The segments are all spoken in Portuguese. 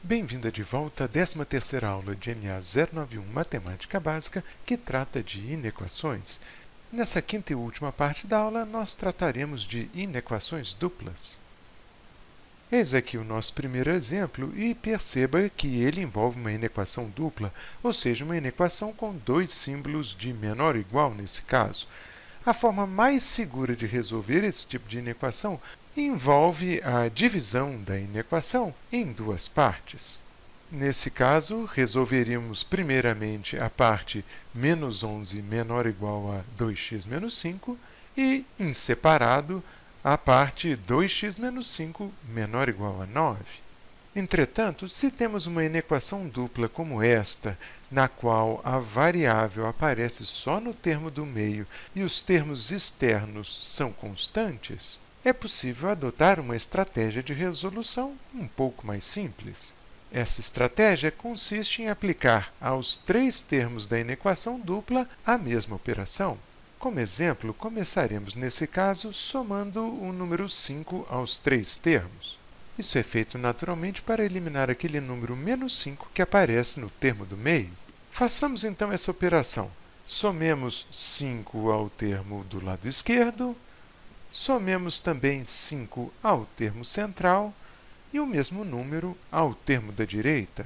Bem-vinda de volta à 13ª aula de NA 091 Matemática Básica, que trata de inequações. Nessa quinta e última parte da aula, nós trataremos de inequações duplas. Eis aqui o nosso primeiro exemplo e perceba que ele envolve uma inequação dupla, ou seja, uma inequação com dois símbolos de menor ou igual nesse caso. A forma mais segura de resolver esse tipo de inequação envolve a divisão da inequação em duas partes. Nesse caso, resolveríamos primeiramente a parte menos 11 menor ou igual a 2x menos 5 e, em separado, a parte 2x menos 5 menor ou igual a 9. Entretanto, se temos uma inequação dupla como esta, na qual a variável aparece só no termo do meio e os termos externos são constantes, é possível adotar uma estratégia de resolução um pouco mais simples. Essa estratégia consiste em aplicar aos três termos da inequação dupla a mesma operação. Como exemplo, começaremos nesse caso somando o número 5 aos três termos. Isso é feito naturalmente para eliminar aquele número menos 5 que aparece no termo do meio. Façamos então essa operação. Somemos 5 ao termo do lado esquerdo, somemos também 5 ao termo central e o mesmo número ao termo da direita.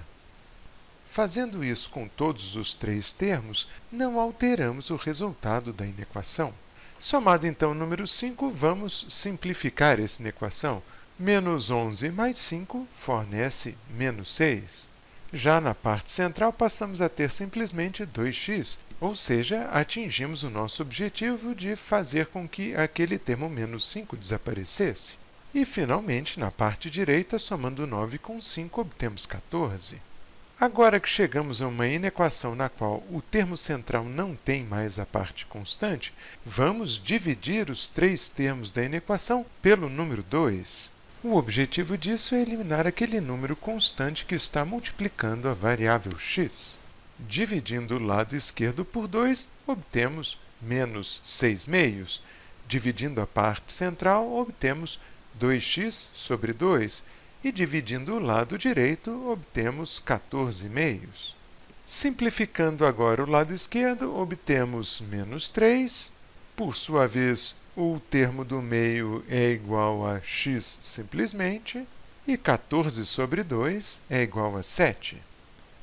Fazendo isso com todos os três termos, não alteramos o resultado da inequação. Somado então o número 5, vamos simplificar essa inequação. Menos 11 mais 5 fornece menos 6. Já na parte central, passamos a ter simplesmente 2x, ou seja, atingimos o nosso objetivo de fazer com que aquele termo menos 5 desaparecesse. E, finalmente, na parte direita, somando 9 com 5, obtemos 14. Agora que chegamos a uma inequação na qual o termo central não tem mais a parte constante, vamos dividir os três termos da inequação pelo número 2. O objetivo disso é eliminar aquele número constante que está multiplicando a variável x. Dividindo o lado esquerdo por 2, obtemos menos 6 meios. Dividindo a parte central, obtemos 2x sobre 2. E dividindo o lado direito, obtemos 14 meios. Simplificando agora o lado esquerdo, obtemos menos 3. Por sua vez, o termo do meio é igual a x simplesmente, e 14 sobre 2 é igual a 7.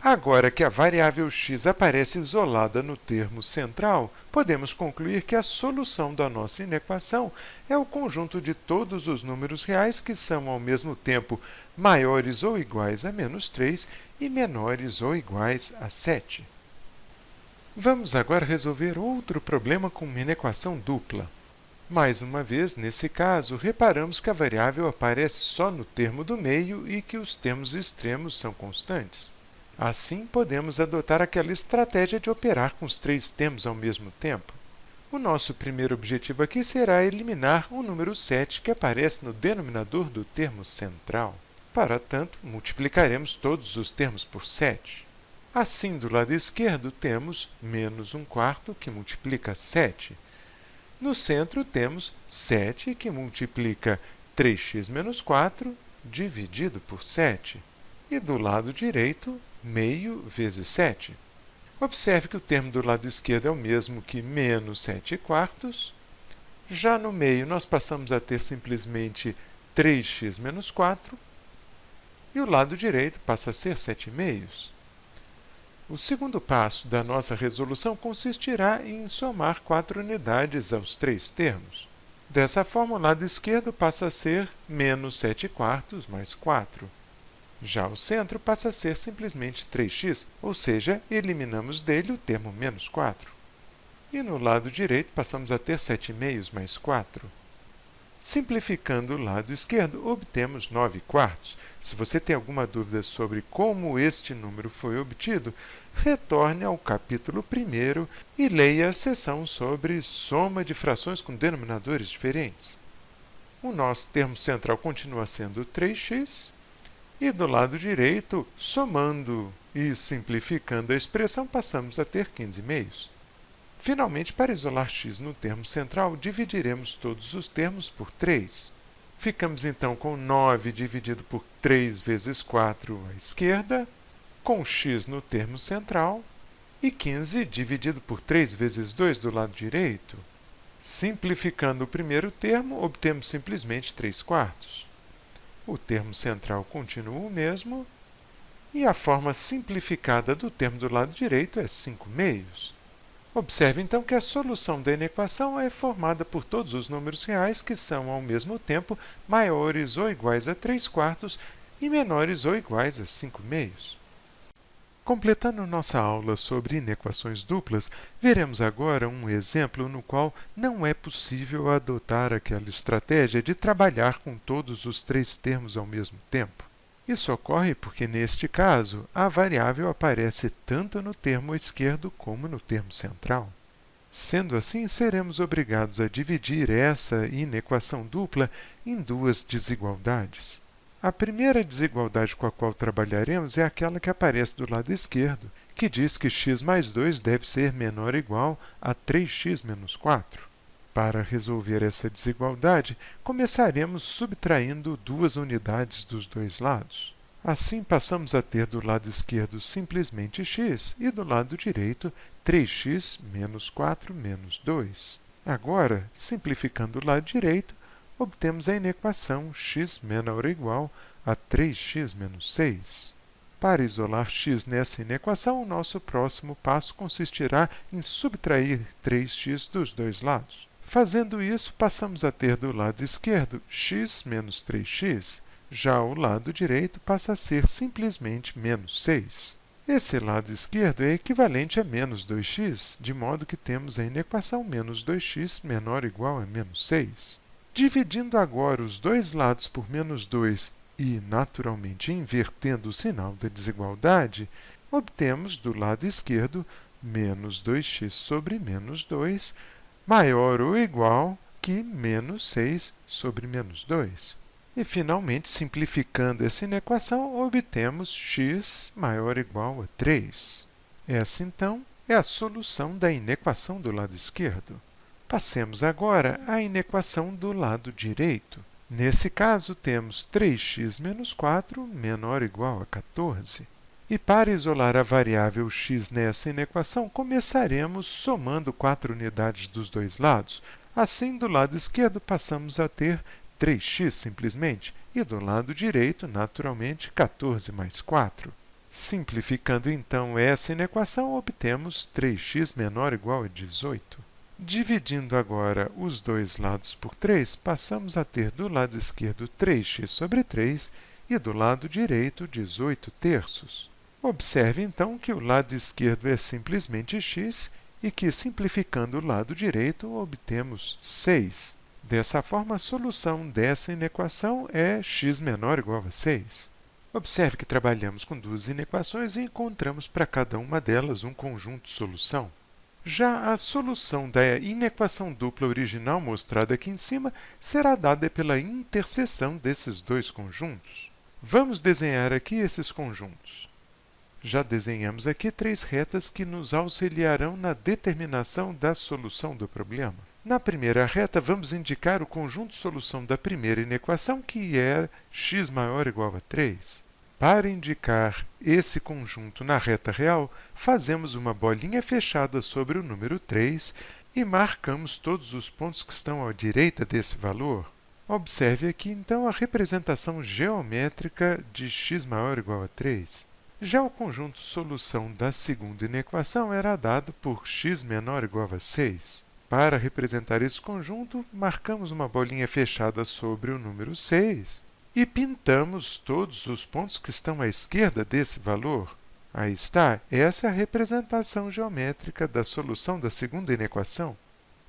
Agora que a variável x aparece isolada no termo central, podemos concluir que a solução da nossa inequação é o conjunto de todos os números reais que são, ao mesmo tempo, maiores ou iguais a menos 3 e menores ou iguais a 7. Vamos agora resolver outro problema com uma inequação dupla. Mais uma vez, nesse caso, reparamos que a variável aparece só no termo do meio e que os termos extremos são constantes. Assim, podemos adotar aquela estratégia de operar com os três termos ao mesmo tempo. O nosso primeiro objetivo aqui será eliminar o número 7 que aparece no denominador do termo central. Para tanto, multiplicaremos todos os termos por 7. Assim, do lado esquerdo, temos menos 1/4, que multiplica 7. No centro, temos 7, que multiplica 3x menos 4, dividido por 7. E do lado direito, meio vezes 7. Observe que o termo do lado esquerdo é o mesmo que menos 7/4. Já no meio, nós passamos a ter simplesmente 3x menos 4. E o lado direito passa a ser 7 meios. O segundo passo da nossa resolução consistirá em somar 4 unidades aos três termos. Dessa forma, o lado esquerdo passa a ser menos 7/4 mais 4. Já o centro passa a ser simplesmente 3x, ou seja, eliminamos dele o termo menos 4. E no lado direito passamos a ter 7 meios mais 4. Simplificando o lado esquerdo, obtemos 9/4. Se você tem alguma dúvida sobre como este número foi obtido, retorne ao capítulo 1º e leia a seção sobre soma de frações com denominadores diferentes. O nosso termo central continua sendo 3x, e do lado direito, somando e simplificando a expressão, passamos a ter 15 meios. Finalmente, para isolar x no termo central, dividiremos todos os termos por 3. Ficamos então com 9 dividido por 3 vezes 4 à esquerda, com x no termo central, e 15 dividido por 3 vezes 2 do lado direito. Simplificando o primeiro termo, obtemos simplesmente 3/4. O termo central continua o mesmo, e a forma simplificada do termo do lado direito é 5/2. Observe então que a solução da inequação é formada por todos os números reais que são, ao mesmo tempo, maiores ou iguais a 3/4 e menores ou iguais a 5/2. Completando nossa aula sobre inequações duplas, veremos agora um exemplo no qual não é possível adotar aquela estratégia de trabalhar com todos os três termos ao mesmo tempo. Isso ocorre porque, neste caso, a variável aparece tanto no termo esquerdo como no termo central. Sendo assim, seremos obrigados a dividir essa inequação dupla em duas desigualdades. A primeira desigualdade com a qual trabalharemos é aquela que aparece do lado esquerdo, que diz que x mais 2 deve ser menor ou igual a 3x menos 4. Para resolver essa desigualdade, começaremos subtraindo duas unidades dos dois lados. Assim, passamos a ter do lado esquerdo simplesmente x e do lado direito 3x menos 4 menos 2. Agora, simplificando o lado direito, obtemos a inequação x menor ou igual a 3x menos 6. Para isolar x nessa inequação, o nosso próximo passo consistirá em subtrair 3x dos dois lados. Fazendo isso, passamos a ter do lado esquerdo x menos 3x, já o lado direito passa a ser simplesmente menos 6. Esse lado esquerdo é equivalente a menos 2x, de modo que temos a inequação menos 2x menor ou igual a menos 6. Dividindo agora os dois lados por menos 2 e, naturalmente, invertendo o sinal da desigualdade, obtemos do lado esquerdo menos 2x sobre menos 2 maior ou igual que menos 6 sobre menos 2. E, finalmente, simplificando essa inequação, obtemos x maior ou igual a 3. Essa, então, é a solução da inequação do lado esquerdo. Passemos agora à inequação do lado direito. Nesse caso, temos 3x menos 4 menor ou igual a 14. E para isolar a variável x nessa inequação, começaremos somando 4 unidades dos dois lados. Assim, do lado esquerdo, passamos a ter 3x simplesmente, e do lado direito, naturalmente, 14 mais 4. Simplificando então essa inequação, obtemos 3x menor ou igual a 18. Dividindo agora os dois lados por 3, passamos a ter do lado esquerdo 3x sobre 3 e do lado direito 18 terços. Observe então que o lado esquerdo é simplesmente x e que, simplificando o lado direito, obtemos 6. Dessa forma, a solução dessa inequação é x menor ou igual a 6. Observe que trabalhamos com duas inequações e encontramos para cada uma delas um conjunto de solução. Já a solução da inequação dupla original mostrada aqui em cima será dada pela interseção desses dois conjuntos. Vamos desenhar aqui esses conjuntos. Já desenhamos aqui três retas que nos auxiliarão na determinação da solução do problema. Na primeira reta, vamos indicar o conjunto de solução da primeira inequação, que é x maior ou igual a 3. Para indicar esse conjunto na reta real, fazemos uma bolinha fechada sobre o número 3 e marcamos todos os pontos que estão à direita desse valor. Observe aqui, então, a representação geométrica de x maior ou igual a 3. Já o conjunto solução da segunda inequação era dado por x menor ou igual a 6. Para representar esse conjunto, marcamos uma bolinha fechada sobre o número 6 e pintamos todos os pontos que estão à esquerda desse valor. Aí está, essa é a representação geométrica da solução da segunda inequação.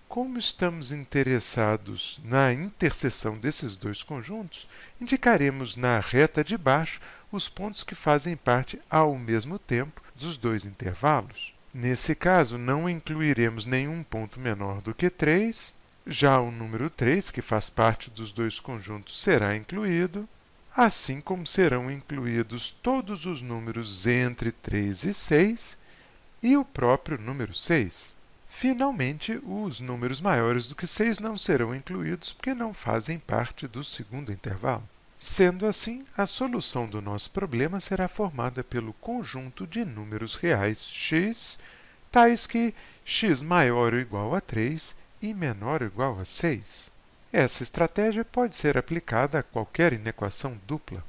Como estamos interessados na interseção desses dois conjuntos, indicaremos na reta de baixo os pontos que fazem parte ao mesmo tempo dos dois intervalos. Nesse caso, não incluiremos nenhum ponto menor do que 3, já o número 3, que faz parte dos dois conjuntos, será incluído, assim como serão incluídos todos os números entre 3 e 6 e o próprio número 6. Finalmente, os números maiores do que 6 não serão incluídos porque não fazem parte do segundo intervalo. Sendo assim, a solução do nosso problema será formada pelo conjunto de números reais x, tais que x maior ou igual a 3 e menor ou igual a 6. Essa estratégia pode ser aplicada a qualquer inequação dupla.